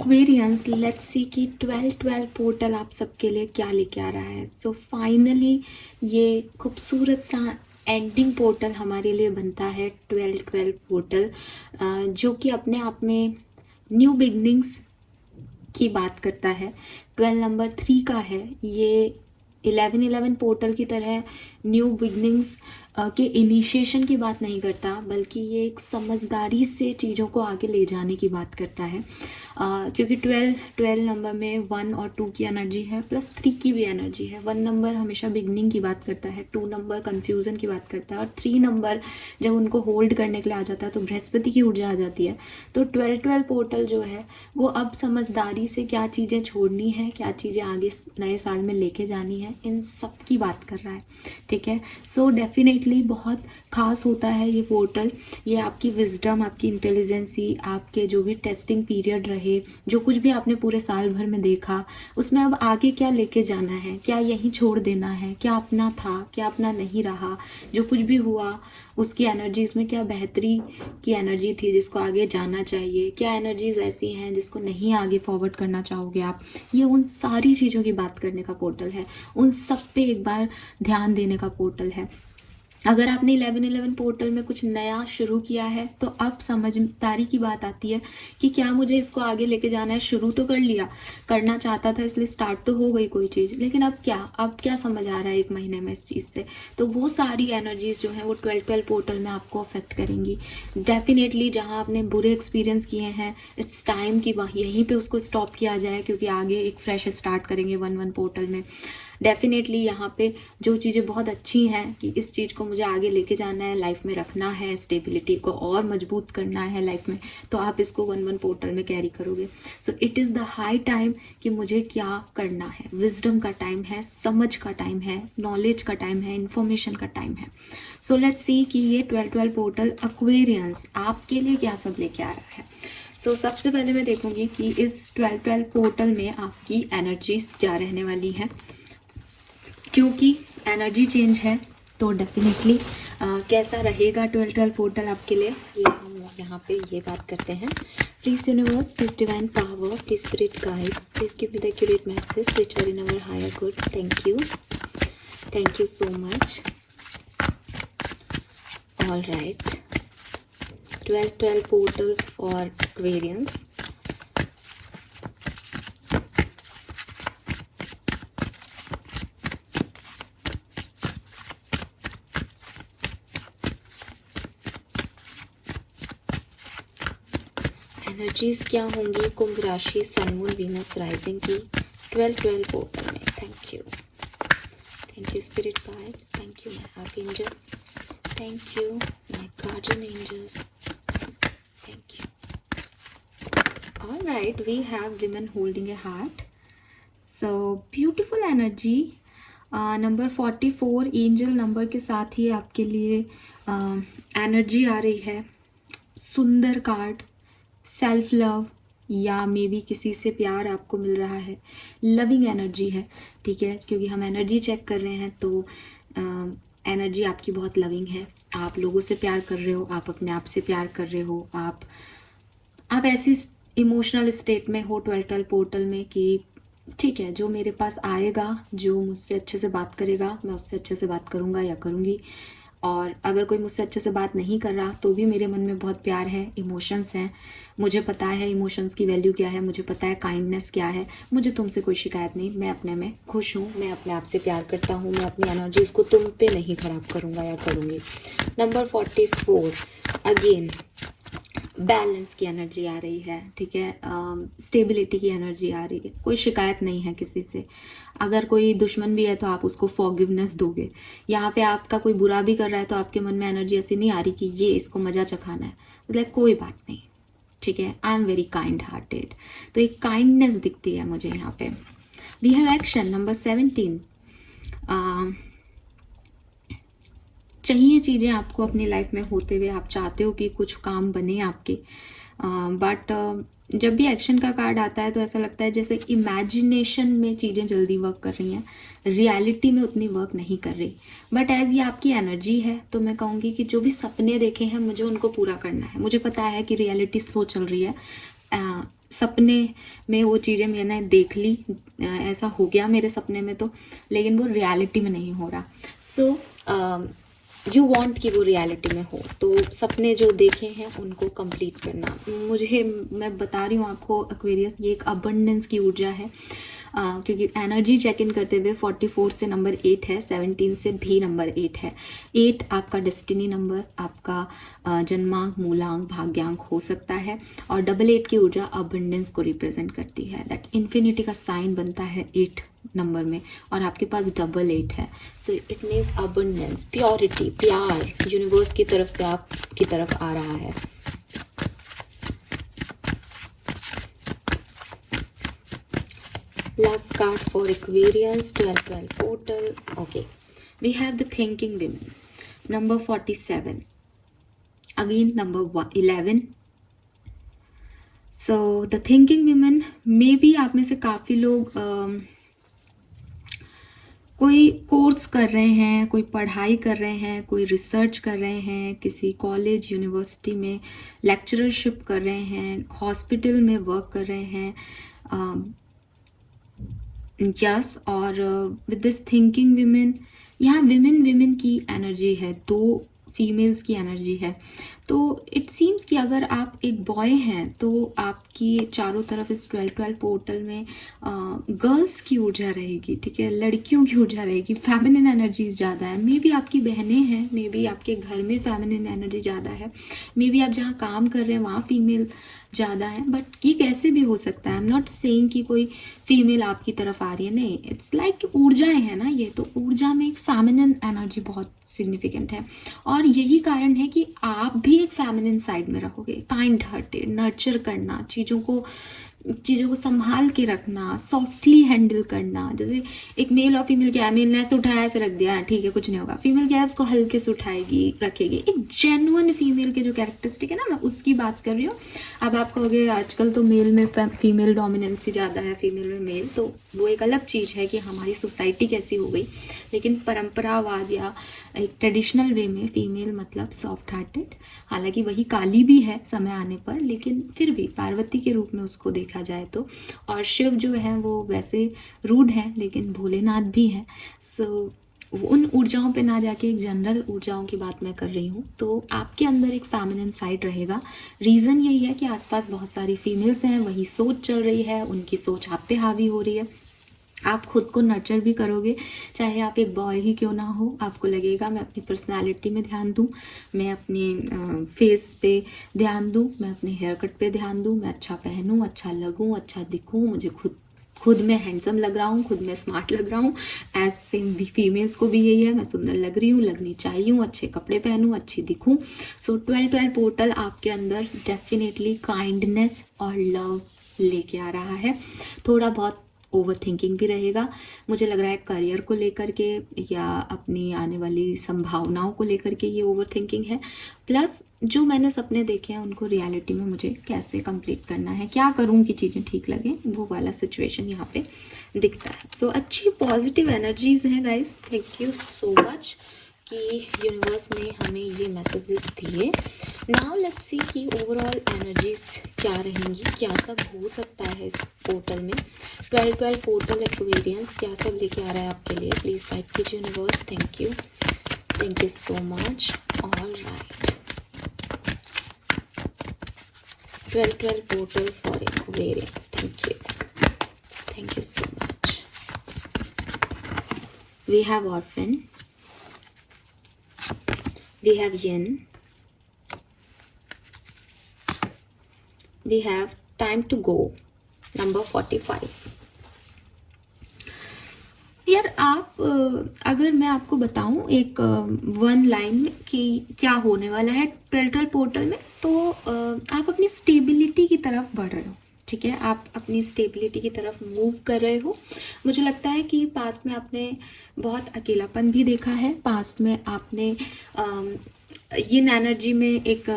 Aquarians, let's see कि 12-12 portal आप सबके लिए क्या लेके आ रहा है। सो फाइनली ये खूबसूरत सा एंडिंग पोर्टल हमारे लिए बनता है 12-12 पोर्टल, जो कि अपने आप में न्यू बिगनिंग्स की बात करता है। 12 नंबर 3 का है ये। 11-11 पोर्टल की तरह न्यू बिगनिंग्स के इनिशिएशन की बात नहीं करता, बल्कि ये एक समझदारी से चीज़ों को आगे ले जाने की बात करता है। क्योंकि 12 नंबर में 1 और 2 की एनर्जी है, प्लस 3 की भी एनर्जी है। 1 नंबर हमेशा बिगनिंग की बात करता है, 2 नंबर कन्फ्यूज़न की बात करता है, और 3 नंबर जब उनको होल्ड करने के लिए आ जाता है तो बृहस्पति की ऊर्जा आ जाती है। तो 12-12 पोर्टल जो है वो अब समझदारी से क्या चीज़ें छोड़नी है, क्या चीज़ें आगे नए साल में लेके जानी है, इन सब की बात कर रहा है। ठीक है, सो डेफिनेटली बहुत खास होता है ये पोर्टल। ये आपकी विजडम, आपकी इंटेलिजेंसी, आपके जो भी टेस्टिंग पीरियड रहे, जो कुछ भी आपने पूरे साल भर में देखा, उसमें अब आगे क्या लेके जाना है, क्या यहीं छोड़ देना है, क्या अपना था, क्या अपना नहीं रहा, जो कुछ भी हुआ उसकी एनर्जी, इसमें क्या बेहतरी की एनर्जी थी जिसको आगे जाना चाहिए, क्या एनर्जीज ऐसी हैं जिसको नहीं आगे फॉरवर्ड करना चाहोगे आप। ये उन सारी चीज़ों की बात करने का पोर्टल है, उन सब पे एक बार ध्यान देने का पोर्टल है। अगर आपने 11-11 पोर्टल में कुछ नया शुरू किया है तो अब समझदारी की बात आती है कि क्या मुझे इसको आगे लेके जाना है। शुरू तो कर लिया, करना चाहता था इसलिए स्टार्ट तो हो गई कोई चीज़, लेकिन अब क्या समझ आ रहा है 1 महीने में इस चीज़ से। तो वो सारी एनर्जीज जो है वो 12-12 पोर्टल में आपको अफेक्ट करेंगी डेफिनेटली। जहाँ आपने बुरे एक्सपीरियंस किए हैं, इट्स टाइम कि यहीं पे उसको स्टॉप किया जाए, क्योंकि आगे एक फ्रेश स्टार्ट करेंगे 1-1 पोर्टल में। डेफिनेटली यहाँ पे जो चीज़ें बहुत अच्छी हैं कि इस चीज़ को मुझे आगे लेके जाना है, लाइफ में रखना है, स्टेबिलिटी को और मजबूत करना है लाइफ में, तो आप इसको 1-1 पोर्टल में कैरी करोगे। So it is the high time कि मुझे क्या करना है। विजडम का टाइम है, समझ का टाइम है, नॉलेज का टाइम है, इंफॉर्मेशन का टाइम है। सो लेट्स सी कि ये 12-12 पोर्टल एक्वेरियंस आपके लिए क्या सब लेके आ रहा है। सो सबसे पहले मैं देखूंगी कि इस 12-12 पोर्टल में आपकी एनर्जीज क्या रहने वाली हैं, क्योंकि एनर्जी चेंज है तो डेफिनेटली कैसा रहेगा 12-12 पोर्टल आपके लिए, ये हम यहाँ पे ये बात करते हैं। Please universe, please divine power, please spirit guides, please give me the accurate message which are in our higher good. Thank you so much. All right, 12-12 portal for Aquarians. Energies क्या होंगी कुंभ राशि, सन, मून, वीनस, राइजिंग की 12-12 portal में। Thank you spirit guides, thank you my archangels, thank you my guardian angels, thank you. Alright, we have women holding a heart, so beautiful energy. Number 44 angel number के साथ ही आपके लिए energy आ रही है। सुंदर card, self love, या may be किसी से प्यार आपको मिल रहा है, लविंग एनर्जी है। ठीक है, क्योंकि हम एनर्जी चेक कर रहे हैं तो एनर्जी आपकी बहुत लविंग है। आप लोगों से प्यार कर रहे हो, आप अपने आप से प्यार कर रहे हो, आप ऐसी इमोशनल स्टेट में हो 12-12 पोर्टल में कि ठीक है, जो मेरे पास आएगा, जो मुझसे अच्छे से बात करेगा, मैं उससे अच्छे से बात करूँगा या करूँगी। और अगर कोई मुझसे अच्छे से बात नहीं कर रहा तो भी मेरे मन में बहुत प्यार है, इमोशंस हैं, मुझे पता है इमोशंस की वैल्यू क्या है, मुझे पता है काइंडनेस क्या है, मुझे तुमसे कोई शिकायत नहीं, मैं अपने में खुश हूँ, मैं अपने आप से प्यार करता हूँ, मैं अपनी एनर्जीज को तुम पे नहीं खराब करूँगा या करूँगी। नंबर 44 अगेन बैलेंस की एनर्जी आ रही है। ठीक है, स्टेबिलिटी की एनर्जी आ रही है, कोई शिकायत नहीं है किसी से। अगर कोई दुश्मन भी है तो आप उसको फॉरगिवनेस दोगे। यहाँ पे आपका कोई बुरा भी कर रहा है तो आपके मन में एनर्जी ऐसी नहीं आ रही कि ये इसको मजा चखाना है, मतलब कोई बात नहीं। ठीक है, I am very kind hearted, तो एक काइंडनेस दिखती है मुझे यहाँ पे। We have action number 17। चाहिए चीज़ें आपको अपनी लाइफ में होते हुए, आप चाहते हो कि कुछ काम बने आपके, बट जब भी एक्शन का कार्ड आता है तो ऐसा लगता है जैसे इमेजिनेशन में चीज़ें जल्दी वर्क कर रही हैं, रियलिटी में उतनी वर्क नहीं कर रही। बट एज ये आपकी एनर्जी है तो मैं कहूँगी कि जो भी सपने देखे हैं मुझे उनको पूरा करना है। मुझे पता है कि रियलिटी स्लो चल रही है, सपने में वो चीज़ें मैंने देख ली, ऐसा हो गया मेरे सपने में तो, लेकिन वो रियलिटी में नहीं हो रहा। सो यू वांट कि वो रियलिटी में हो, तो सपने जो देखे हैं उनको कंप्लीट करना। मैं बता रही हूँ आपको, एक्वेरियस ये एक अबंडेंस की ऊर्जा है, क्योंकि एनर्जी चेक इन करते हुए 44 से नंबर 8 है, 17 से भी नंबर 8 है। 8 आपका डेस्टिनी नंबर, आपका जन्मांक, मूलांक, भाग्यांक हो सकता है, और 88 की ऊर्जा अबंडेंस को रिप्रेजेंट करती है। दैट इन्फिनिटी का साइन बनता है 8 नंबर में, और आपके पास 88 है। So it means abundance, purity, प्यार यूनिवर्स की तरफ से आपकी तरफ आ रहा है। Last card for Aquarians, 12-12 portal. Okay, we have the thinking women, number 47. Again, number 11. So the thinking women, maybe आप में से काफ़ी लोग कोई कोर्स कर रहे हैं, कोई पढ़ाई कर रहे हैं, कोई रिसर्च कर रहे हैं, किसी कॉलेज यूनिवर्सिटी में लेक्चरशिप कर रहे हैं, हॉस्पिटल में वर्क कर रहे हैं, यस। और विद दिस थिंकिंग विमेन, यहाँ विमेन की एनर्जी है, 2 फीमेल्स की एनर्जी है। तो इट सीम्स कि अगर आप एक बॉय हैं तो आपकी चारों तरफ इस 12-12 पोर्टल में गर्ल्स की ऊर्जा रहेगी, ठीक है, लड़कियों की ऊर्जा रहेगी, फेमिनिन एनर्जीज ज़्यादा है। मे बी आपकी बहनें हैं, मे बी आपके घर में फेमिनिन एनर्जी ज़्यादा है, मे बी आप जहाँ काम कर रहे हैं वहाँ फीमेल ज़्यादा है। बट ये कैसे भी हो सकता है, आई एम नॉट सेइंग कि कोई फीमेल आपकी तरफ आ रही है, नहीं, इट्स लाइक ऊर्जाएं है ना ये, तो ऊर्जा में एक फेमिनिन एनर्जी बहुत सिग्निफिकेंट है। और यही कारण है कि आप भी एक फेमिनिन साइड में रहोगे, काइंड हार्टेड, नर्चर करना, चीज़ों को संभाल के रखना, सॉफ्टली हैंडल करना। जैसे एक मेल और फीमेल क्या है, मेल ने ऐसे उठाया, ऐसे रख दिया, ठीक है, कुछ नहीं होगा। फीमेल क्या है, उसको हल्के से उठाएगी, रखेगी। एक जेन्युइन फीमेल के जो कैरेक्टरिस्टिक है ना, मैं उसकी बात कर रही हूँ। अब आप कहोगे आजकल तो मेल में फीमेल डोमिनेंसी ज़्यादा है, फीमेल में मेल, तो वो एक अलग चीज़ है कि हमारी सोसाइटी कैसी हो गई। लेकिन परंपरावाद या एक ट्रेडिशनल वे में फीमेल मतलब सॉफ्ट हार्टेड, हालांकि वही काली भी है समय आने पर, लेकिन फिर भी पार्वती के रूप में उसको देखा जाए तो। और शिव जो है वो वैसे रूड है, लेकिन भोलेनाथ भी है। सो उन ऊर्जाओं पे ना जाके एक जनरल ऊर्जाओं की बात मैं कर रही हूँ। तो आपके अंदर एक फेमिनिन साइड रहेगा। रीज़न यही है कि आसपास बहुत सारी फीमेल्स हैं, वही सोच चल रही है, उनकी सोच आप पे हावी हो रही है। आप खुद को नर्चर भी करोगे, चाहे आप एक बॉय ही क्यों ना हो। आपको लगेगा मैं अपनी पर्सनालिटी में ध्यान दूँ, मैं अपने फेस पे ध्यान दूँ, मैं अपने हेयर कट पे ध्यान दूँ, मैं अच्छा पहनूँ, अच्छा लगूँ, अच्छा दिखूँ, मुझे खुद में हैंडसम लग रहा हूँ, खुद में स्मार्ट लग रहा हूँ। एज सेम फीमेल्स को भी यही है, मैं सुंदर लग रही हूँ, लगनी चाहिए हूँ, अच्छे कपड़े पहनूँ, अच्छी दिखूँ। सो 12-12 पोर्टल आपके अंदर डेफिनेटली काइंडनेस और लव लेके आ रहा है। थोड़ा बहुत ओवर थिंकिंग भी रहेगा, मुझे लग रहा है करियर को लेकर के या अपनी आने वाली संभावनाओं को लेकर के ये ओवर थिंकिंग है। प्लस जो मैंने सपने देखे हैं उनको रियलिटी में मुझे कैसे कंप्लीट करना है, क्या करूँ कि चीज़ें ठीक लगें, वो वाला सिचुएशन यहाँ पे दिखता है। सो अच्छी पॉजिटिव एनर्जीज हैं guys, thank you so much कि यूनिवर्स ने हमें ये मैसेजेस दिए। नाउ लेट्स सी कि ओवरऑल एनर्जीज क्या रहेंगी, क्या सब हो सकता है इस पोर्टल में। 12-12 पोर्टल एक्वेरियंस क्या सब लेके आ रहा है आपके लिए, प्लीज गाइड कीजिए universe. Thank you so much. All right, 12-12 portal for Aquarians, thank you so much. We have orphan, we have yin, we have time to go, number 45। यार आप अगर मैं आपको बताऊं एक वन लाइन में कि क्या होने वाला है 12-12 पोर्टल में, तो आप अपनी स्टेबिलिटी की तरफ बढ़ रहे हो, ठीक है, आप अपनी स्टेबिलिटी की तरफ मूव कर रहे हो। मुझे लगता है कि पास्ट में आपने बहुत अकेलापन भी देखा है, पास्ट में आपने ये एनर्जी में एक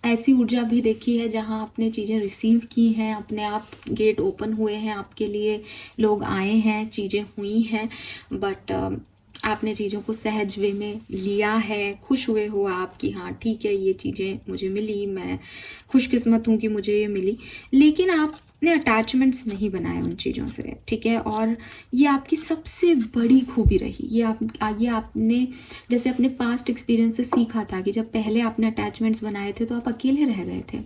ऐसी ऊर्जा भी देखी है जहां आपने चीज़ें रिसीव की हैं, अपने आप गेट ओपन हुए हैं आपके लिए, लोग आए हैं, चीज़ें हुई हैं, बट आपने चीज़ों को सहज वे में लिया है, खुश हुए हो आप कि हाँ ठीक है ये चीज़ें मुझे मिली, मैं खुशकिस्मत हूँ कि मुझे ये मिली। लेकिन आप ने अटैचमेंट्स नहीं बनाए उन चीज़ों से, ठीक है। और ये आपकी सबसे बड़ी खूबी रही। ये आपने जैसे अपने पास्ट एक्सपीरियंस से सीखा था कि जब पहले आपने अटैचमेंट्स बनाए थे तो आप अकेले रह गए थे।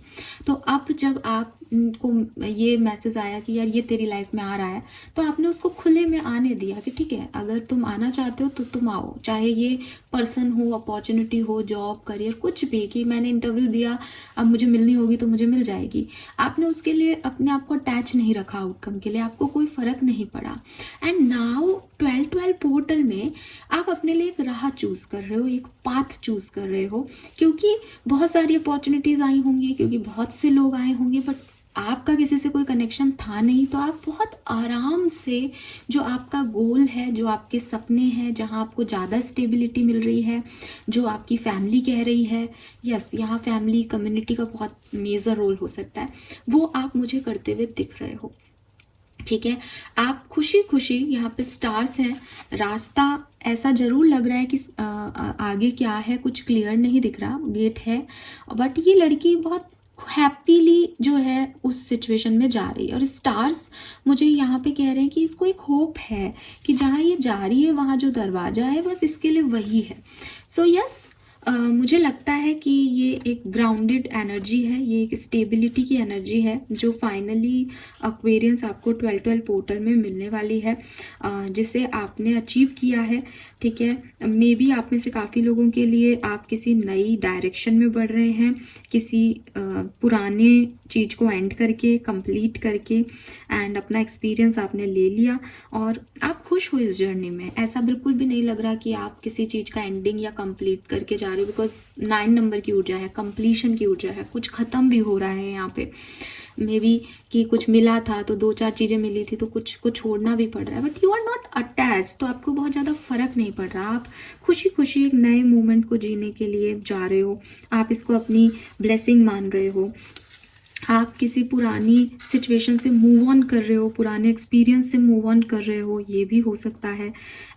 तो अब जब आपको ये मैसेज आया कि यार ये तेरी लाइफ में आ रहा है, तो आपने उसको खुले में आने दिया कि ठीक है, अगर तुम आना चाहते हो तो तुम आओ, चाहे ये पर्सन हो, अपॉर्चुनिटी हो, जॉब, करियर, कुछ भी, कि मैंने इंटरव्यू दिया, अब मुझे मिलनी होगी तो मुझे मिल जाएगी। आपने उसके लिए अपने आप को अटैच नहीं रखा आउटकम के लिए, आपको कोई फर्क नहीं पड़ा। एंड नाउ 12-12 पोर्टल में आप अपने लिए एक राह चूज कर रहे हो, एक पाथ चूज कर रहे हो, क्योंकि बहुत सारी अपॉर्चुनिटीज आई होंगी, क्योंकि बहुत से लोग आए होंगे, बट आपका किसी से कोई कनेक्शन था नहीं। तो आप बहुत आराम से जो आपका गोल है, जो आपके सपने हैं, जहाँ आपको ज़्यादा स्टेबिलिटी मिल रही है, जो आपकी फैमिली कह रही है, यस यहाँ फैमिली कम्युनिटी का बहुत मेजर रोल हो सकता है, वो आप मुझे करते हुए दिख रहे हो, ठीक है। आप खुशी खुशी, यहाँ पे स्टार्स हैं, रास्ता ऐसा जरूर लग रहा है कि आगे क्या है कुछ क्लियर नहीं दिख रहा, गेट है, बट ये लड़की बहुत हैप्पीली जो है उस सिचुएशन में जा रही है। और स्टार्स मुझे यहाँ पे कह रहे हैं कि इसको एक होप है कि जहाँ ये जा रही है वहाँ जो दरवाजा है बस इसके लिए वही है। सो यस, मुझे लगता है कि ये एक ग्राउंडेड एनर्जी है, ये एक स्टेबिलिटी की एनर्जी है जो फाइनली एक्वेरियंस आपको 12-12 पोर्टल में मिलने वाली है, जिसे आपने अचीव किया है, ठीक है। मे बी आप में से काफ़ी लोगों के लिए आप किसी नई डायरेक्शन में बढ़ रहे हैं, किसी पुराने चीज़ को एंड करके, कंप्लीट करके, एंड अपना एक्सपीरियंस आपने ले लिया और आप खुश हो इस जर्नी में। ऐसा बिल्कुल भी नहीं लग रहा कि आप किसी चीज़ का एंडिंग या कंप्लीट करके जा रहे हो, बिकॉज 9 नंबर की ऊर्जा है, कंप्लीशन की ऊर्जा है, कुछ ख़त्म भी हो रहा है यहाँ पे। मे बी कि कुछ मिला था तो 2-4 चीज़ें मिली थी तो कुछ कुछ छोड़ना भी पड़ रहा है, but you are not attach, तो आपको बहुत ज़्यादा फर्क नहीं पड़ रहा। आप खुशी खुशी एक नए मोमेंट को जीने के लिए जा रहे हो, आप इसको अपनी ब्लेसिंग मान रहे हो, आप किसी पुरानी सिचुएशन से मूव ऑन कर रहे हो, पुराने एक्सपीरियंस से मूव ऑन कर रहे हो, ये भी हो सकता है।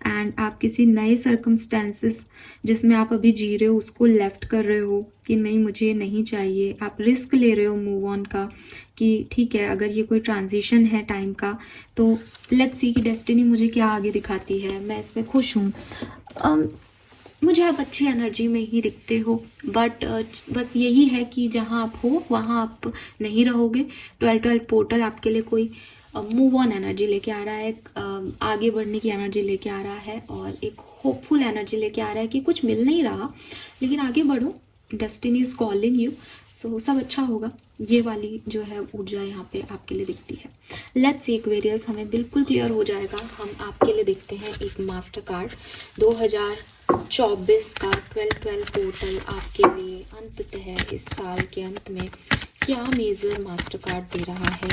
एंड आप किसी नए सर्कमस्टेंसेस जिसमें आप अभी जी रहे हो उसको लेफ्ट कर रहे हो कि नहीं मुझे ये नहीं चाहिए। आप रिस्क ले रहे हो मूव ऑन का कि ठीक है, अगर ये कोई ट्रांजिशन है टाइम का तो लेट्स सी कि डेस्टिनी मुझे क्या आगे दिखाती है, मैं इसमें खुश हूँ। मुझे आप अच्छी एनर्जी में ही दिखते हो, बट बस यही है कि जहाँ आप हो वहाँ आप नहीं रहोगे। 12-12 पोर्टल आपके लिए कोई मूव ऑन एनर्जी लेके आ रहा है, आगे बढ़ने की एनर्जी लेके आ रहा है, और एक होपफुल एनर्जी लेके आ रहा है कि कुछ मिल नहीं रहा लेकिन आगे बढ़ो, डेस्टिनी इज कॉलिंग यू, सो सब अच्छा होगा। ये वाली जो है ऊर्जा यहाँ पे आपके लिए दिखती है। लेट्स सी एक्वेरियस, हमें बिल्कुल क्लियर हो जाएगा। हम आपके लिए देखते हैं एक मास्टर कार्ड 2024 का 12-12 पोर्टल आपके लिए अंततः इस साल के अंत में क्या मेजर मास्टर कार्ड दे रहा है,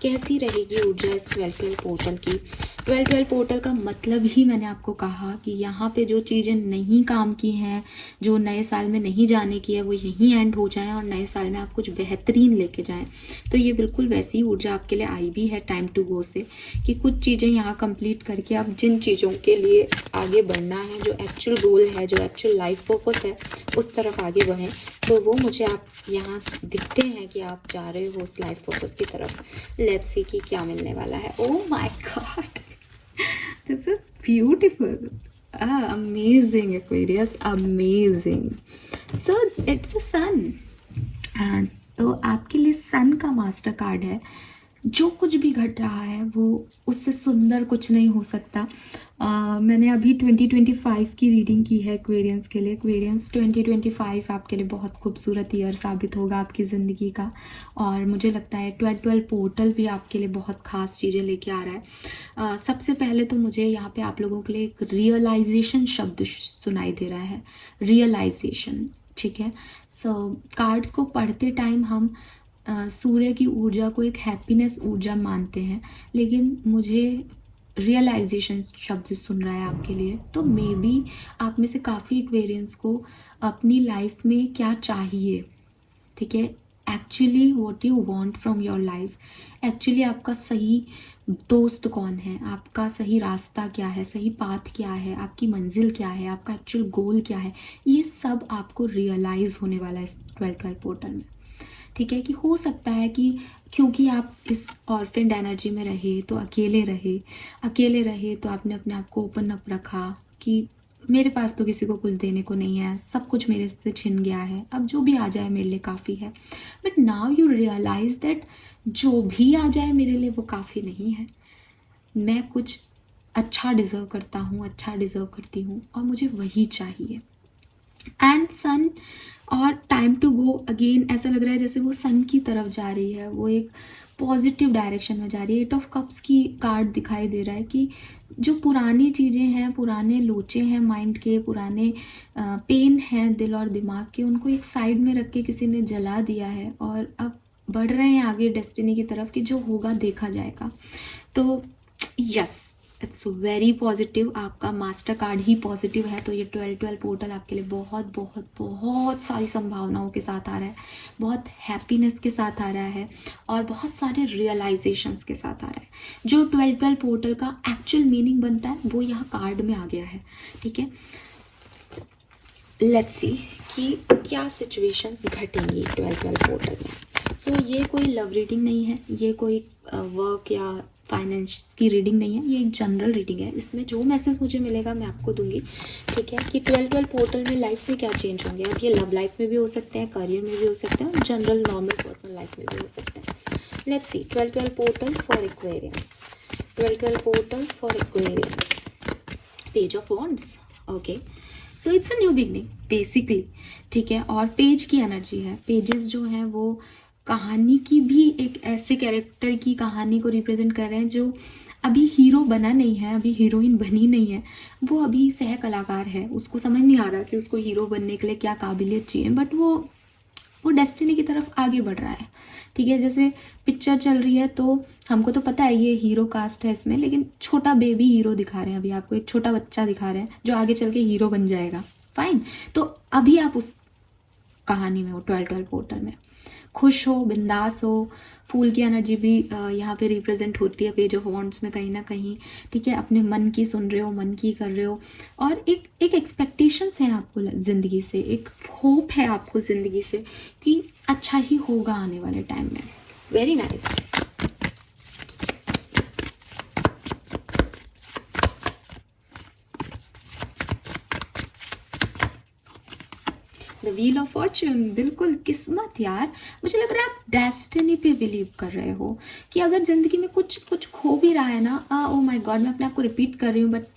कैसी रहेगी ऊर्जा इस 12-12 पोर्टल की। 12-12 पोर्टल का मतलब ही मैंने आपको कहा कि यहाँ पे जो चीज़ें नहीं काम की हैं, जो नए साल में नहीं जाने की है, वो यहीं एंड हो जाएं और नए साल में आप कुछ बेहतरीन लेके जाएं। तो ये बिल्कुल वैसी ही ऊर्जा आपके लिए आई भी है टाइम टू गो से, कि कुछ चीज़ें यहाँ कंप्लीट करके आप जिन चीज़ों के लिए आगे बढ़ना है, जो एक्चुअल गोल है, जो एक्चुअल लाइफ पर्पस है, उस तरफ आगे बढ़ें। तो वो मुझे आप यहाँ दिखते हैं कि आप जा रहे हो उस लाइफ पर्पस की तरफ। लेट्स सी कि क्या मिलने वाला है। Oh my God, this is beautiful, amazing Aquarius, amazing. So it's a sun, तो आपके लिए सन का मास्टर कार्ड है। जो कुछ भी घट रहा है वो उससे सुंदर कुछ नहीं हो सकता। मैंने अभी 2025 की रीडिंग की है एक्वेरियंस के लिए। एक्वेरियंस 2025 आपके लिए बहुत खूबसूरत ईयर साबित होगा आपकी ज़िंदगी का, और मुझे लगता है 12-12 पोर्टल भी आपके लिए बहुत ख़ास चीज़ें लेके आ रहा है। सबसे पहले तो मुझे यहाँ पे आप लोगों के लिए एक रियलाइजेशन शब्द सुनाई दे रहा है, रियलाइजेशन, ठीक है। सो कार्ड्स को पढ़ते टाइम हम सूर्य की ऊर्जा को एक हैप्पीनेस ऊर्जा मानते हैं, लेकिन मुझे रियलाइजेशन शब्द सुन रहा है आपके लिए। तो मे बी आप में से काफ़ी एक्वेरियंस को अपनी लाइफ में क्या चाहिए, ठीक है, actually what you want from your life, actually आपका सही दोस्त कौन है, आपका सही रास्ता क्या है, सही पाथ क्या है, आपकी मंजिल क्या है, आपका एक्चुअल गोल क्या है, ये सब आपको रियलाइज़ होने वाला है इस 12-12 पोर्टल में। ठीक है, कि हो सकता है कि क्योंकि आप इस ऑर्फेंड एनर्जी में रहे तो अकेले रहे तो आपने अपने आप को ओपन अप रखा कि मेरे पास तो किसी को कुछ देने को नहीं है, सब कुछ मेरे से छिन गया है, अब जो भी आ जाए मेरे लिए काफ़ी है। But now you realise that जो भी आ जाए मेरे लिए वो काफ़ी नहीं है, मैं कुछ अच्छा डिज़र्व करता हूँ, अच्छा डिज़र्व करती हूँ और मुझे वही चाहिए। एंड सन और टाइम टू गो अगेन, ऐसा लग रहा है जैसे वो सन की तरफ जा रही है, वो एक पॉजिटिव डायरेक्शन में जा रही है। 8 ऑफ कप्स की कार्ड दिखाई दे रहा है कि जो पुरानी चीज़ें हैं, पुराने लोचे हैं माइंड के, पुराने पेन हैं दिल और दिमाग के, उनको एक साइड में रख के किसी ने जला दिया है और अब बढ़ रहे हैं आगे डेस्टिनी की तरफ कि जो होगा देखा जाएगा। तो यस, इट्स वेरी पॉजिटिव, आपका मास्टर कार्ड ही पॉजिटिव है। तो ये 12-12 पोर्टल आपके लिए बहुत बहुत बहुत सारी संभावनाओं के साथ आ रहा है, बहुत हैप्पीनेस के साथ आ रहा है और बहुत सारे रियलाइजेशंस के साथ आ रहा है। जो 12-12 पोर्टल का एक्चुअल मीनिंग बनता है वो यहाँ कार्ड में आ गया है, ठीक है। लेट्स सी कि क्या सिचुएशंस घटेंगी 12-12 पोर्टल में। सो ये कोई लव रीडिंग नहीं है, ये कोई वर्क या फाइनेंस की रीडिंग नहीं है, ये एक जनरल रीडिंग है। इसमें जो मैसेज मुझे मिलेगा मैं आपको दूंगी, ठीक है, कि 12-12 पोर्टल में लाइफ में क्या चेंज होंगे। अब ये लव लाइफ में भी हो सकते हैं, करियर में भी हो सकते हैं और जनरल नॉर्मल पर्सनल लाइफ में भी हो सकते हैं। Let's see 12-12 portal for Aquarians, 12-12 portal for Aquarians, page of wands, okay. So it's a new beginning basically, ठीक है। और पेज की एनर्जी है, पेजेस जो हैं वो कहानी की भी एक ऐसे कैरेक्टर की कहानी को रिप्रेजेंट कर रहे हैं जो अभी हीरो बना नहीं है, अभी हीरोइन बनी नहीं है, वो अभी सह कलाकार है, उसको समझ नहीं आ रहा कि उसको हीरो बनने के लिए क्या काबिलियत चाहिए, बट वो डेस्टिनी की तरफ आगे बढ़ रहा है, ठीक है। जैसे पिक्चर चल रही है तो हमको तो पता है ये हीरो कास्ट है इसमें, लेकिन छोटा बेबी हीरो दिखा रहे हैं, अभी आपको एक छोटा बच्चा दिखा रहे हैं जो आगे चल के हीरो बन जाएगा, फाइन। तो अभी आप उस कहानी में हो 12-12 पोर्टल में, खुश हो, बिंदास हो। फूल की एनर्जी भी यहाँ पे रिप्रेजेंट होती है पेज ऑफ वॉन्ड्स में कहीं ना कहीं, ठीक है। अपने मन की सुन रहे हो, मन की कर रहे हो और एक एक्सपेक्टेशंस है आपको ज़िंदगी से, एक होप है आपको ज़िंदगी से कि अच्छा ही होगा आने वाले टाइम में। Very nice. The wheel of Fortune, बिल्कुल किस्मत यार। मुझे लग रहा है आप डेस्टिनी पे बिलीव कर रहे हो कि अगर जिंदगी में कुछ कुछ खो भी रहा है ना, ओ माय गॉड, मैं अपने आप को रिपीट कर रही हूँ but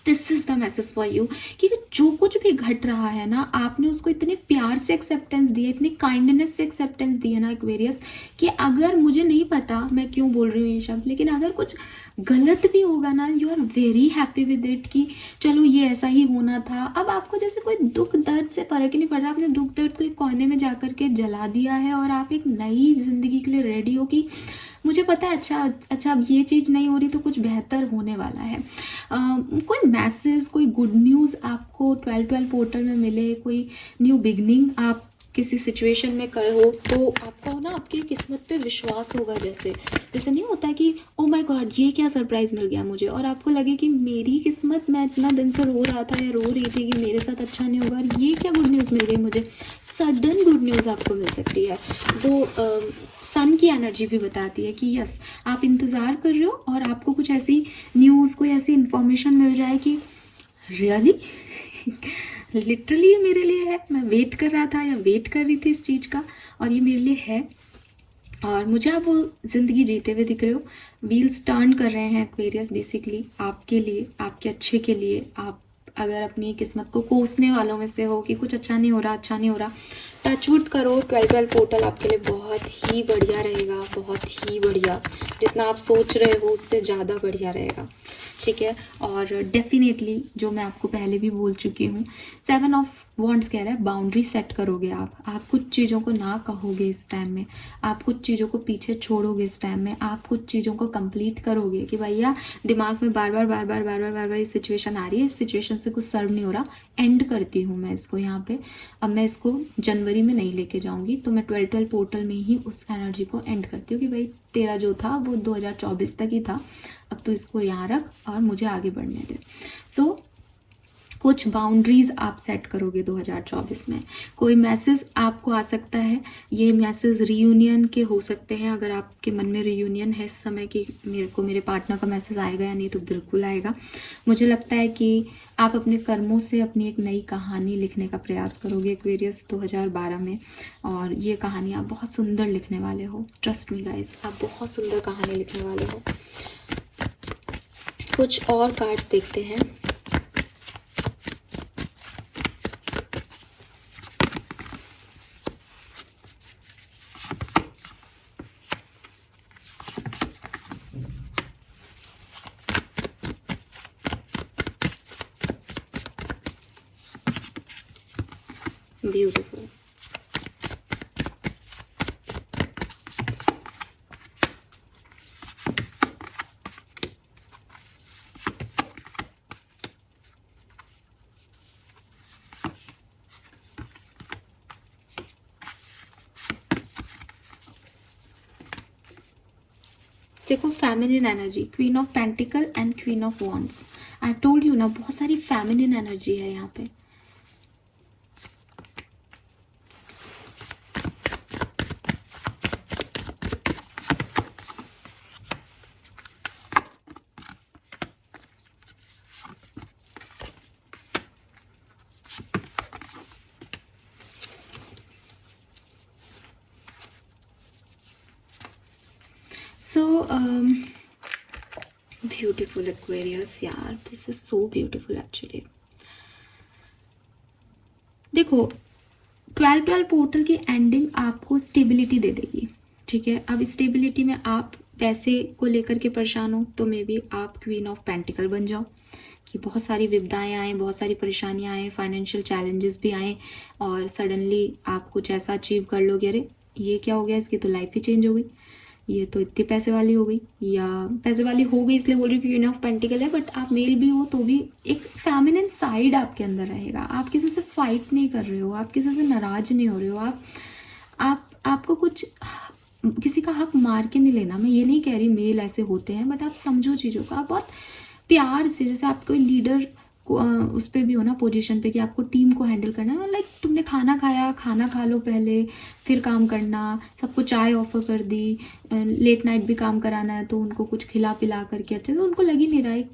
this is the message for you, कि जो कुछ भी घट रहा है ना, आपने उसको इतने प्यार से एक्सेप्टेंस दिया, इतनी काइंडनेस से एक्सेप्टेंस दिया ना एक्वेरियस, कि अगर मुझे नहीं पता मैं क्यों बोल रही हूँ ये शब्द, लेकिन अगर कुछ गलत भी होगा ना, you are very happy with it कि चलो ये ऐसा ही होना था। अब आपको जैसे कोई दुख दर्द से फर्क ही नहीं पड़ रहा, आपने दुख दर्द को एक कोने में जाकर के जला दिया है और आप एक नई जिंदगी के लिए रेडी हो कि मुझे पता है अच्छा अब ये चीज़ नहीं हो रही तो कुछ बेहतर होने वाला है। कोई मैसेज, कोई गुड न्यूज़ आपको 12-12 पोर्टल में मिले, कोई न्यू बिगनिंग आप किसी सिचुएशन में करो तो आपको ना आपकी किस्मत पे विश्वास होगा। जैसे नहीं होता कि ओ माय गॉड ये क्या सरप्राइज मिल गया मुझे, और आपको लगे कि मेरी किस्मत, मैं इतना दिन से रो रहा था या रो रही थी कि मेरे साथ अच्छा नहीं होगा और ये क्या गुड न्यूज़ मिल गई मुझे, सडन गुड न्यूज़ आपको मिल सकती है। वो सन की एनर्जी भी बताती है कि यस आप इंतज़ार कर रहे हो और आपको कुछ ऐसी न्यूज़, कोई ऐसी इंफॉर्मेशन मिल जाए कि रियली लिटरली ये मेरे लिए है, मैं वेट कर रहा था या वेट कर रही थी इस चीज़ का और ये मेरे लिए है और मुझे आप वो ज़िंदगी जीते हुए दिख रहे हो। व्हील्स टर्न कर रहे हैं एक्वेरियस बेसिकली आपके लिए, आपके अच्छे के लिए। आप अगर अपनी किस्मत को कोसने वालों में से हो कि कुछ अच्छा नहीं हो रहा, टचवुड करो, 12-12 पोर्टल आपके लिए बहुत ही बढ़िया रहेगा, बहुत ही बढ़िया। जितना आप सोच रहे हो उससे ज़्यादा बढ़िया रहेगा, ठीक है। और डेफिनेटली जो मैं आपको पहले भी बोल चुकी हूँ, 7 ऑफ वॉन्ड्स कह रहा है बाउंड्री सेट करोगे आप कुछ चीज़ों को ना कहोगे इस टाइम में, आप कुछ चीज़ों को पीछे छोड़ोगे इस टाइम में, आप कुछ चीज़ों को कंप्लीट करोगे कि भैया दिमाग में बार बार ये सिचुएशन आ रही है, इस सिचुएशन से कुछ सर्व नहीं हो रहा, एंड करती हूँ मैं इसको यहाँ पे, अब मैं इसको जनवरी में नहीं लेके जाऊँगी। तो मैं 12-12 पोर्टल में ही उस एनर्जी को एंड करती हूँ कि भाई तेरा जो था वो 2024 तक ही था, अब तू इसको यहाँ रख और मुझे आगे बढ़ने दे। सो कुछ बाउंड्रीज आप सेट करोगे 2024 में। कोई मैसेज आपको आ सकता है, ये मैसेज रीयूनियन के हो सकते हैं। अगर आपके मन में रीयूनियन है इस समय कि मेरे को मेरे पार्टनर का मैसेज आएगा या नहीं, तो बिल्कुल आएगा। मुझे लगता है कि आप अपने कर्मों से अपनी एक नई कहानी लिखने का प्रयास करोगे एक्वेरियस 2012 में, और ये कहानी आप बहुत सुंदर लिखने वाले हो। ट्रस्ट मी गाइस, आप बहुत सुंदर कहानी लिखने वाले हो। कुछ और कार्ड्स देखते हैं। ब्यूटीफुल। देखो feminine energy, queen of pentacle and queen of wands. I told you ना, बहुत सारी फेमिनिन एनर्जी है यहाँ पे। So beautiful Aquarius यार, this is so beautiful actually। देखो 12-12 पोर्टल की एंडिंग आपको स्टेबिलिटी दे देगी, ठीक है। अब स्टेबिलिटी में आप पैसे को लेकर के परेशान हो तो मे बी आप क्वीन ऑफ पेंटिकल बन जाओ, कि बहुत सारी विपदाएं आए, बहुत सारी परेशानियां आए, फाइनेंशियल चैलेंजेस भी आए, और सडनली आप कुछ ऐसा अचीव कर लोगे, अरे ये क्या हो गया, इसकी तो लाइफ ही चेंज हो गई, ये तो इतनी पैसे वाली हो गई, या पैसे वाली हो गई इसलिए बोल रही हूँ क्वीन ऑफ पेंटिकल है, बट आप मेल भी हो तो भी एक फेमिनिन साइड आपके अंदर रहेगा। आप किसी से फाइट नहीं कर रहे हो, आप किसी से नाराज नहीं हो रहे हो, आपको कुछ किसी का हक मार के नहीं लेना। मैं ये नहीं कह रही मेल ऐसे होते हैं, बट आप समझो चीज़ों को, आप बहुत प्यार से, जैसे आप कोई लीडर उस पर भी हो ना पोजीशन पे कि आपको टीम को हैंडल करना है, लाइक तुमने खाना खाया, खाना खा लो पहले, फिर काम करना, सबको चाय ऑफर कर दी, लेट नाइट भी काम कराना है तो उनको कुछ खिला पिला करके अच्छे से, तो उनको लग ही नहीं रहा है,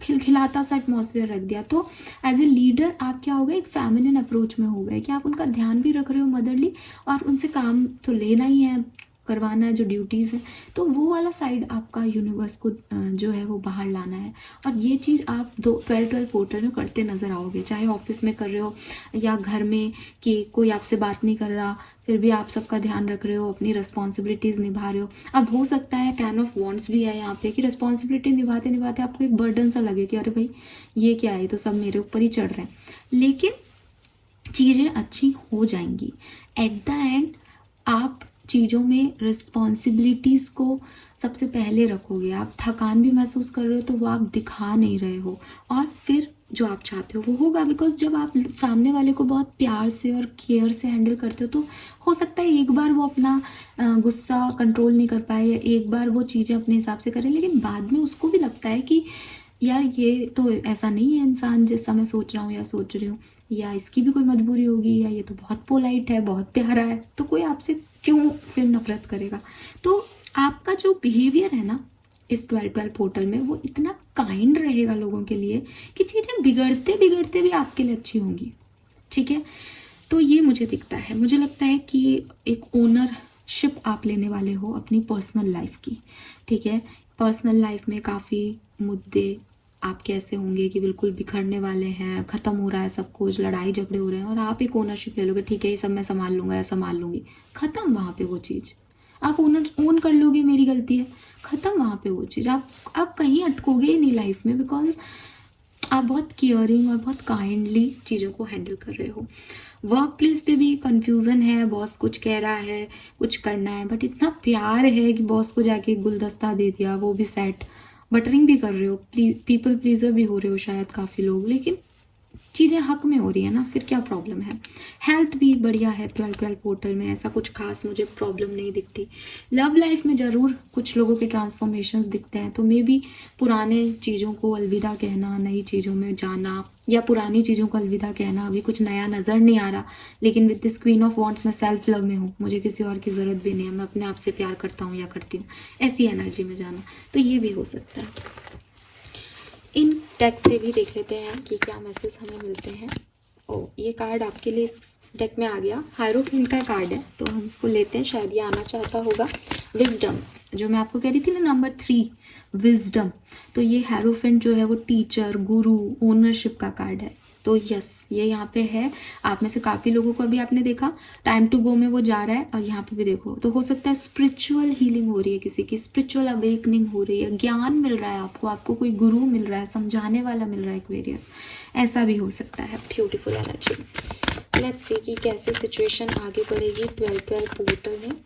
खिलखिलाता सा एटमॉस्फेयर रख दिया। तो एज ए लीडर आप क्या हो गए, एक फेमिनिन अप्रोच में हो गए कि आप उनका ध्यान भी रख रहे हो मदरली, और उनसे काम तो लेना ही है, करवाना है जो ड्यूटीज़ है, तो वो वाला साइड आपका यूनिवर्स को जो है वो बाहर लाना है। और ये चीज़ आप 12-12 पोर्टल में करते नज़र आओगे, चाहे ऑफिस में कर रहे हो या घर में, कि कोई आपसे बात नहीं कर रहा फिर भी आप सबका ध्यान रख रहे हो, अपनी रिस्पॉन्सिबिलिटीज़ निभा रहे हो। अब हो सकता है 10 ऑफ वॉन्ड्स भी है यहाँ पे, कि रिस्पॉन्सिबिलिटी निभाते निभाते आपको एक बर्डन सा लगे कि अरे भाई ये क्या है, तो सब मेरे ऊपर ही चढ़ रहे हैं, लेकिन चीज़ें अच्छी हो जाएंगी। एट द एंड आप चीज़ों में रिस्पॉन्सिबिलिटीज़ को सबसे पहले रखोगे, आप थकान भी महसूस कर रहे हो तो वो आप दिखा नहीं रहे हो, और फिर जो आप चाहते हो वो होगा। बिकॉज जब आप सामने वाले को बहुत प्यार से और केयर से हैंडल करते हो तो हो सकता है एक बार वो अपना गुस्सा कंट्रोल नहीं कर पाए, या एक बार वो चीज़ें अपने हिसाब से करें, लेकिन बाद में उसको भी लगता है कि यार ये तो ऐसा नहीं है इंसान जैसा मैं सोच रहा हूँ या सोच रही हूँ, या इसकी भी कोई मजबूरी होगी, या ये तो बहुत पोलाइट है, बहुत प्यारा है, तो कोई आपसे क्यों फिर नफरत करेगा। तो आपका जो बिहेवियर है ना इस 12-12 पोर्टल में, वो इतना काइंड रहेगा लोगों के लिए कि चीज़ें बिगड़ते बिगड़ते भी आपके लिए अच्छी होंगी, ठीक है। तो ये मुझे दिखता है, मुझे लगता है कि एक ओनरशिप आप लेने वाले हो अपनी पर्सनल लाइफ की, ठीक है। पर्सनल लाइफ में काफ़ी मुद्दे आपके ऐसे होंगे कि बिल्कुल बिखरने वाले हैं, ख़त्म हो रहा है सब कुछ, लड़ाई झगड़े हो रहे हैं, और आप एक ओनरशिप ले लोगे, ठीक है ये सब मैं संभाल लूँगा या संभाल लूँगी, ख़त्म वहाँ पे वो चीज़। आप ओन कर लोगे मेरी गलती है, ख़त्म वहाँ पे वो चीज़। आप कहीं अटकोगे ही नहीं लाइफ में, बिकॉज आप बहुत केयरिंग और बहुत काइंडली चीज़ों को हैंडल कर रहे हो। वर्क प्लेस पे भी कंफ्यूजन है, बॉस कुछ कह रहा है, कुछ करना है, बट इतना प्यार है कि बॉस को जाके गुलदस्ता दे दिया, वो भी सेट, बटरिंग भी कर रहे हो, पीपल प्लीजर भी हो रहे हो शायद काफ़ी लोग, लेकिन चीज़ें हक में हो रही है ना, फिर क्या प्रॉब्लम है। हेल्थ भी बढ़िया है 12-12 पोर्टल में, ऐसा कुछ खास मुझे प्रॉब्लम नहीं दिखती। लव लाइफ में ज़रूर कुछ लोगों के ट्रांसफॉर्मेशंस दिखते हैं, तो मे बी पुराने चीज़ों को अलविदा कहना, नई चीज़ों में जाना, या पुरानी चीज़ों को अलविदा कहना, अभी कुछ नया नज़र नहीं आ रहा। लेकिन with this queen of wands मैं सेल्फ लव में हूँ, मुझे किसी और की ज़रूरत भी नहीं है, मैं अपने आप से प्यार करता हूँ या करती हूँ, ऐसी एनर्जी में जाना, तो ये भी हो सकता है। इन डेक से भी देख लेते हैं कि क्या मैसेज हमें मिलते हैं। ओ, ये कार्ड आपके लिए इस डेक में आ गया, हायरोफेंट का कार्ड है, तो हम इसको लेते हैं, शायद ये आना चाहता होगा। विजडम, जो मैं आपको कह रही थी ना, नंबर 3 विजडम, तो ये हायरोफेंट जो है वो टीचर, गुरु, ओनरशिप का कार्ड है। तो यस, ये यहाँ पे है। आप में से काफ़ी लोगों को अभी आपने देखा टाइम टू गो में वो जा रहा है, और यहाँ पे भी देखो, तो हो सकता है स्पिरिचुअल हीलिंग हो रही है, किसी की स्पिरिचुअल अवेकनिंग हो रही है, ज्ञान मिल रहा है आपको, आपको कोई गुरु मिल रहा है, समझाने वाला मिल रहा है एक्वेरियस, ऐसा भी हो सकता है। Beautiful energy. लेट्स सी कि कैसे सिचुएशन आगे बढ़ेगी 12-12 पोर्टल में।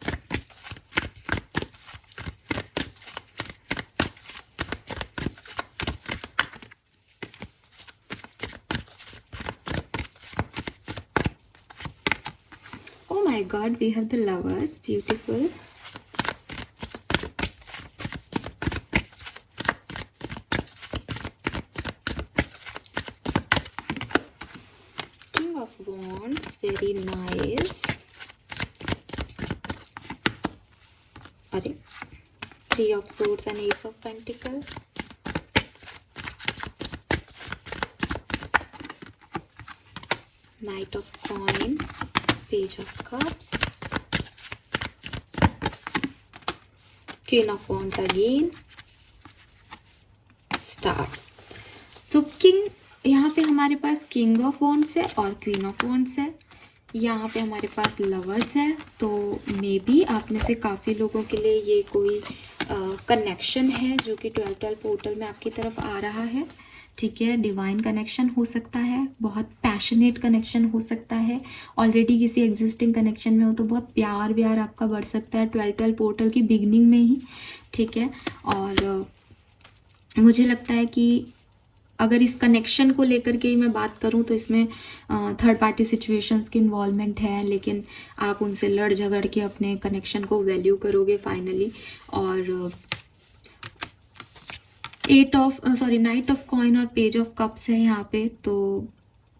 Oh my God, we have the lovers. Beautiful. King of Wands, very nice. अरे, Three of Swords and Ace of Pentacles. Knight of Coin, Page of Cups, Queen of Wands again, Star. तो king, यहाँ पे हमारे पास king of wands है और queen of wands है, यहाँ पे हमारे पास लवर्स है। तो मे बी आप में से काफ़ी लोगों के लिए ये कोई कनेक्शन है जो कि 12-12 पोर्टल में आपकी तरफ आ रहा है, ठीक है। डिवाइन कनेक्शन हो सकता है, बहुत पैशनेट कनेक्शन हो सकता है, ऑलरेडी किसी एग्जिस्टिंग कनेक्शन में हो तो बहुत प्यार व्यार आपका बढ़ सकता है 12-12 पोर्टल की बिगनिंग में ही, ठीक है। और मुझे लगता है कि अगर इस कनेक्शन को लेकर के ही मैं बात करूं तो इसमें थर्ड पार्टी सिचुएशंस की इन्वॉल्वमेंट है, लेकिन आप उनसे लड़ झगड़ के अपने कनेक्शन को वैल्यू करोगे फाइनली। और नाइट ऑफ कॉइन और पेज ऑफ कप्स है यहाँ पे, तो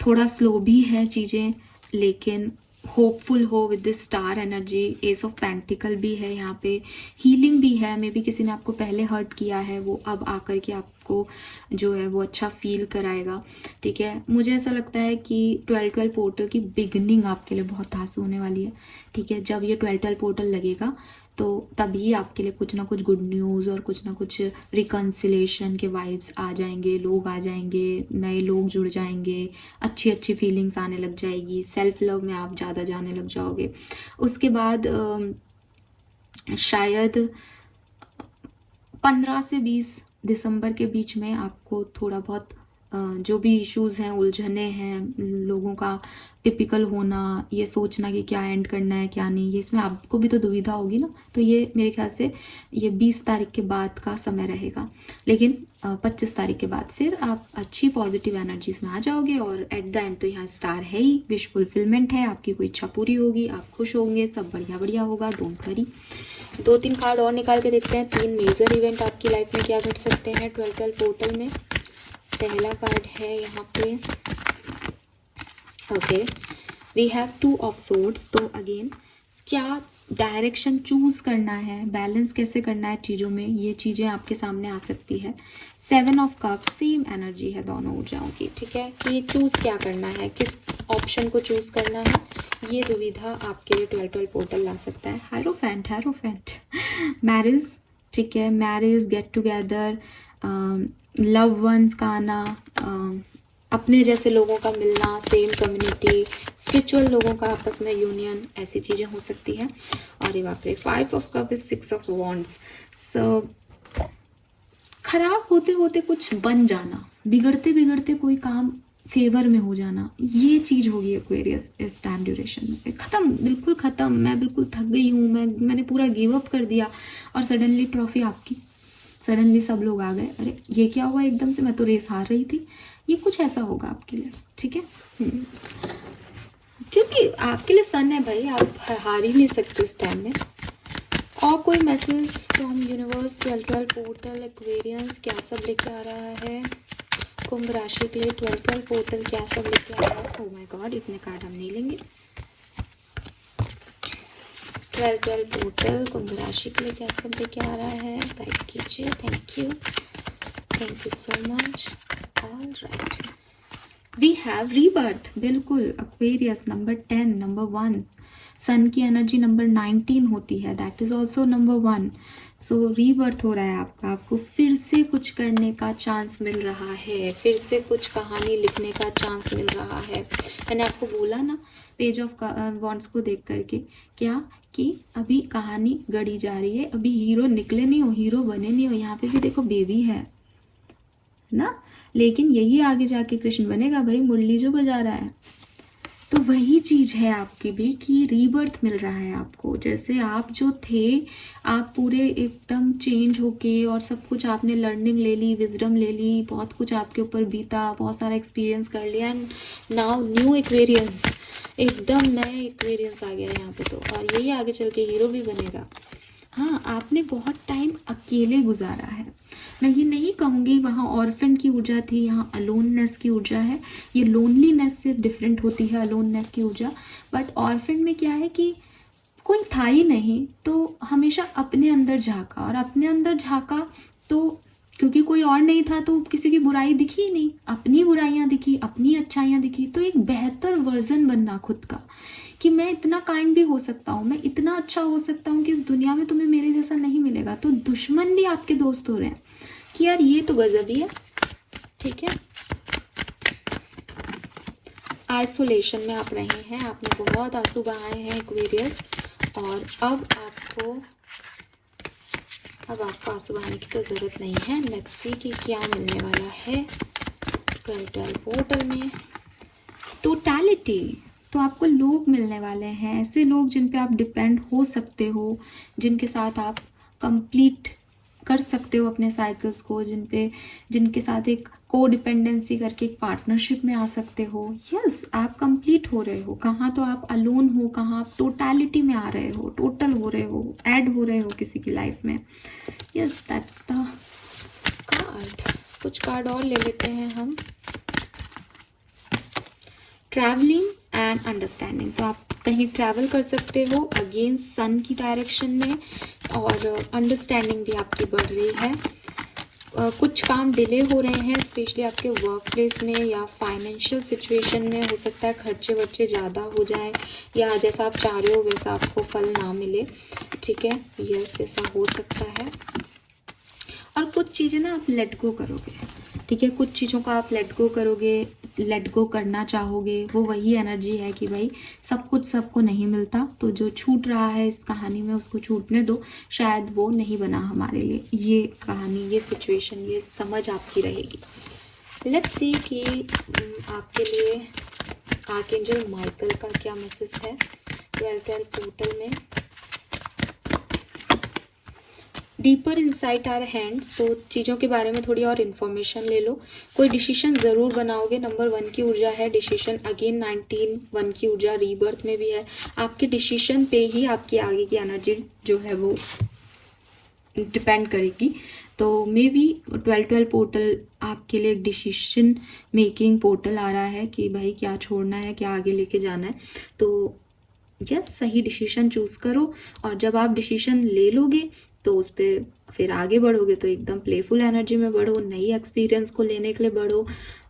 थोड़ा स्लो भी है चीज़ें, लेकिन होपफुल हो with this star energy. S of pentacle भी है यहाँ पे, हीलिंग भी है, मे बी किसी ने आपको पहले हर्ट किया है, वो अब आकर के आपको जो है वो अच्छा फील कराएगा, ठीक है। मुझे ऐसा लगता है कि 12-12 पोर्टल की बिगनिंग आपके लिए बहुत धांसू होने वाली है, ठीक है। जब ये 12-12 पोर्टल लगेगा तो तभी आपके लिए कुछ ना कुछ गुड न्यूज़ और कुछ ना कुछ रिकन्सिलेशन के वाइब्स आ जाएंगे, लोग आ जाएंगे, नए लोग जुड़ जाएंगे, अच्छी अच्छी फीलिंग्स आने लग जाएगी, सेल्फ लव में आप ज़्यादा जाने लग जाओगे। उसके बाद शायद 15 से 20 दिसंबर के बीच में आपको थोड़ा बहुत जो भी इश्यूज़ हैं, उलझने हैं, लोगों का टिपिकल होना, ये सोचना कि क्या एंड करना है क्या नहीं, ये इसमें आपको भी तो दुविधा होगी ना, तो ये मेरे ख्याल से ये 20 तारीख के बाद का समय रहेगा। लेकिन 25 तारीख के बाद फिर आप अच्छी पॉजिटिव एनर्जीज में आ जाओगे, और एट द एंड तो यहाँ स्टार है ही, विश फुलफिलमेंट है, आपकी कोई इच्छा पूरी होगी, आप खुश होंगे, सब बढ़िया बढ़िया होगा, डोंट वरी। 2-3 कार्ड और निकाल के देखते हैं, 3 मेजर इवेंट आपकी लाइफ में क्या घट सकते हैं 12-12 पोर्टल में। पहला कार्ड है यहाँ पे, okay, we have 2 of swords. तो अगेन क्या डायरेक्शन चूज करना है, बैलेंस कैसे करना है चीज़ों में, ये चीज़ें आपके सामने आ सकती है। 7 ऑफ कप्स, सेम एनर्जी है दोनों ऊर्जाओं की, ठीक है, कि चूज क्या करना है, किस ऑप्शन को चूज करना है, ये दुविधा आपके लिए 12-12 पोर्टल ला सकता है। हायरोफेंट मैरिज, ठीक है, marriage, get together, love ones का आना, अपने जैसे लोगों का मिलना, सेम कम्युनिटी, स्पिरिचुअल लोगों का आपस में यूनियन, ऐसी चीज़ें हो सकती हैं। और ये बाप रे, 5 of cup is 6 of wands. So खराब होते होते कुछ बन जाना, बिगड़ते बिगड़ते कोई काम फेवर में हो जाना, ये चीज़ होगी एक्वेरियस इस टाइम ड्यूरेशन में। ख़त्म, बिल्कुल ख़त्म, मैं बिल्कुल थक गई हूँ, मैंने पूरा गिव अप कर दिया, और सडनली ट्रॉफी आपकी सडनली सब लोग आ गए, अरे ये क्या हुआ एकदम से, मैं तो रेस हार रही थी, ये कुछ ऐसा होगा आपके लिए, ठीक है। क्योंकि आपके लिए सन है भाई, आप हार ही नहीं सकते इस टाइम में। और कोई message from universe, 12-12 portal, Aquarians क्या सब लेके आ रहा है कुंभ राशि के लिए? 12-12 पोर्टल क्या सब लेके आ रहा है? ओह माय गॉड, इतने कार्ड हम नहीं लेंगे। 12-12 पोर्टल कुंभ राशि के लिए क्या सब लेके आ रहा है, गाइड कीजिए। Thank you so much. All right, we have rebirth, बिल्कुल। एक्वेरियस नंबर 10, नंबर 1, सन की एनर्जी नंबर 19 होती है, that is also number 1। So rebirth हो रहा है आपका, आपको फिर से कुछ करने का चांस मिल रहा है, फिर से कुछ कहानी लिखने का चांस मिल रहा है। मैंने आपको बोला ना पेज ऑफ वॉन्ड्स को देख करके क्या कि अभी कहानी गढ़ी जा रही है, अभी हीरो निकले नहीं हो, हीरो बने नहीं हो। यहाँ पे भी देखो बेबी है ना, लेकिन यही आगे जाके कृष्ण बनेगा भाई, मुरली जो बजा रहा है। तो वही चीज है आपकी भी कि रीबर्थ मिल रहा है आपको। जैसे आप जो थे, आप पूरे एकदम चेंज होके और सब कुछ आपने लर्निंग ले ली, विजडम ले ली, बहुत कुछ आपके ऊपर बीता, बहुत सारा एक्सपीरियंस कर लिया, एंड नाउ न्यू एक्वेरियंस, एकदम नया एक्वेरियंस आ गया यहाँ पे तो, और यही आगे चल के हीरो भी बनेगा। हाँ, आपने बहुत टाइम अकेले गुजारा है। मैं ये नहीं कहूँगी वहाँ ऑर्फन की ऊर्जा थी, यहाँ अलोननेस की ऊर्जा है। ये लोनलीनेस से डिफरेंट होती है अलोननेस की ऊर्जा। बट ऑर्फन में क्या है कि कोई था ही नहीं, तो हमेशा अपने अंदर झांका, और अपने अंदर झांका तो क्योंकि कोई और नहीं था तो किसी की बुराई दिखी ही नहीं, अपनी बुराइयां दिखी, अपनी अच्छाइयां दिखी। तो एक बेहतर वर्जन बनना खुद का, कि मैं इतना काइंड भी हो सकता हूँ, मैं इतना अच्छा हो सकता हूँ कि इस दुनिया में तुम्हें मेरे जैसा नहीं मिलेगा। तो दुश्मन भी आपके दोस्त हो रहे हैं कि यार ये तो गजब ही है, ठीक है। आइसोलेशन में आप रहे हैं, आपने बहुत आंसू बहाए हैं एक्वेरियस, और अब आपको आंसू बहाने की तो जरूरत नहीं है। लेट्स सी कि क्या मिलने वाला है 12-12 पोर्टल में। टोटलिटी, तो आपको लोग मिलने वाले हैं, ऐसे लोग जिन पे आप डिपेंड हो सकते हो, जिनके साथ आप कंप्लीट कर सकते हो अपने साइकिल्स को, जिनके साथ एक को डिपेंडेंसी करके एक पार्टनरशिप में आ सकते हो। यस, आप कंप्लीट हो रहे हो। कहाँ तो आप अलोन हो, कहाँ आप टोटलिटी में आ रहे हो, टोटल हो रहे हो, ऐड हो रहे हो किसी की लाइफ में। Yes, that's the card. कुछ कार्ड और ले लेते हैं हम। ट्रैवलिंग एंड अंडरस्टैंडिंग, तो आप कहीं ट्रैवल कर सकते हो अगेंस्ट सन की डायरेक्शन में, और अंडरस्टैंडिंग भी आपकी बढ़ रही है। कुछ काम डिले हो रहे हैं, स्पेशली आपके वर्क प्लेस में या फाइनेंशियल सिचुएशन में। हो सकता है खर्चे वर्चे ज़्यादा हो जाए, या जैसा आप चाह रहे हो वैसा आपको फल ना मिले, ठीक है। यस, ऐसा हो सकता है। और कुछ चीज़ें ना आप लेट गो करोगे, ठीक है। कुछ चीज़ों का आप लेट गो करोगे, लेट गो करना चाहोगे। वो वही एनर्जी है कि भाई सब कुछ सबको नहीं मिलता, तो जो छूट रहा है इस कहानी में उसको छूटने दो, शायद वो नहीं बना हमारे लिए। ये कहानी, ये सिचुएशन, ये समझ आपकी रहेगी। लेट्स सी कि आपके लिए आर्कएंजल माइकल का क्या मैसेज है 12-12 पोर्टल में। डीपर इंसाइट आर हैंड्स, तो चीज़ों के बारे में थोड़ी और इन्फॉर्मेशन ले लो। कोई डिसीजन ज़रूर बनाओगे। नंबर 1 की ऊर्जा है डिसीजन, अगेन 19 1 की ऊर्जा रीबर्थ में भी है। आपके डिसीजन पे ही आपकी आगे की एनर्जी जो है वो डिपेंड करेगी। तो मे बी 12-12 पोर्टल आपके लिए एक डिसीजन मेकिंग पोर्टल आ रहा है कि भाई क्या छोड़ना है, क्या आगे लेके जाना है। तो यस, सही डिसीजन चूज करो, और जब आप डिसीजन ले लोगे तो उस पर फिर आगे बढ़ोगे तो एकदम प्लेफुल एनर्जी में बढ़ो, नई एक्सपीरियंस को लेने के लिए बढ़ो।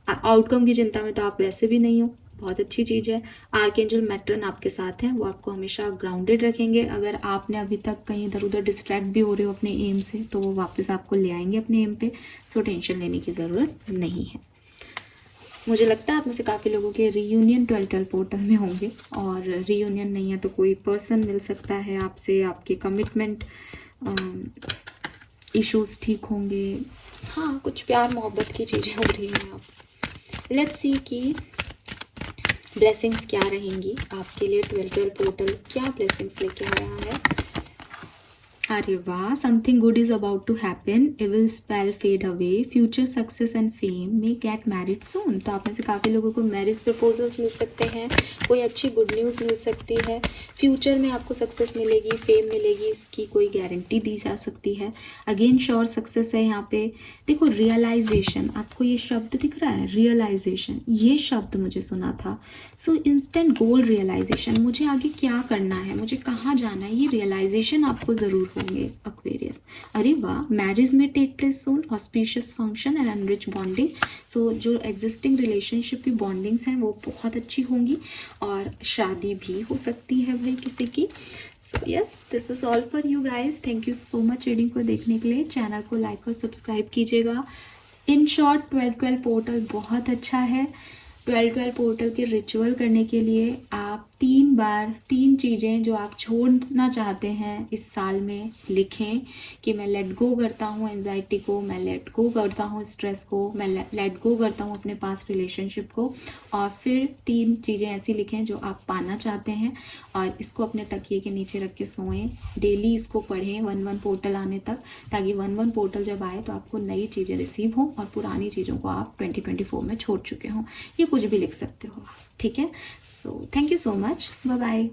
आउटकम की चिंता में तो आप वैसे भी नहीं हो, बहुत अच्छी चीज़ है। आर्कएंजल मैट्रन आपके साथ हैं, वो आपको हमेशा ग्राउंडेड रखेंगे। अगर आपने अभी तक कहीं इधर उधर डिस्ट्रैक्ट भी हो रहे हो अपने एम से, तो वो वापस आपको ले आएंगे अपने एम पे। सो टेंशन लेने की ज़रूरत नहीं है। मुझे लगता है आप में से काफ़ी लोगों के रीयूनियन 12-12 पोर्टल में होंगे, और रीयूनियन नहीं है तो कोई पर्सन मिल सकता है आपसे, आपके कमिटमेंट इश्यूज ठीक होंगे। हाँ, कुछ प्यार मोहब्बत की चीज़ें हो रही हैं आप। लेट्स सी कि ब्लेसिंग्स क्या रहेंगी आपके लिए। 12-12 पोर्टल क्या ब्लेसिंग्स लेके आ रहा है। अरे वाह, something good is about to happen, evil spell fade away, future success and fame may get married soon. तो आप में से काफ़ी लोगों को मैरिज प्रपोजल्स मिल सकते हैं, कोई अच्छी गुड न्यूज़ मिल सकती है, फ्यूचर में आपको सक्सेस मिलेगी, फेम मिलेगी, इसकी कोई गारंटी दी जा सकती है। अगेन श्योर सक्सेस है यहाँ पे। देखो रियलाइजेशन, आपको ये शब्द दिख रहा है रियलाइजेशन, ये शब्द मुझे सुना था। सो इंस्टेंट गोल रियलाइजेशन, मुझे आगे क्या करना है, मुझे कहाँ जाना है, ये रियलाइजेशन आपको ज़रूर होंगे एक्वेरियस। अरे वाह, मैरिज में take place soon, auspicious function and enrich bonding. So जो एग्जिस्टिंग रिलेशनशिप की बॉन्डिंग्स हैं वो बहुत अच्छी होंगी और शादी भी हो सकती है भाई किसी की। So yes, this is all for you guys. Thank you so much reading को देखने के लिए। चैनल को लाइक और सब्सक्राइब कीजिएगा। इन शॉर्ट 12-12 पोर्टल बहुत अच्छा है। 12-12 पोर्टल के रिचुअल करने के लिए आप 3 बार 3 चीज़ें जो आप छोड़ना चाहते हैं इस साल में लिखें कि मैं लेट गो करता हूँ एंजाइटी को, मैं लेट गो करता हूँ स्ट्रेस को, मैं लेट गो करता हूँ अपने पास रिलेशनशिप को। और फिर 3 चीज़ें ऐसी लिखें जो आप पाना चाहते हैं और इसको अपने तकिए के नीचे रख के सोएं। डेली इसको पढ़ें 1-1 पोर्टल आने तक, ताकि 1-1 पोर्टल जब आए तो आपको नई चीज़ें रिसीव हो और पुरानी चीज़ों को आप 2024 में छोड़ चुके हों। ये कुछ भी लिख सकते हो आप, ठीक है। So thank you so much, bye bye.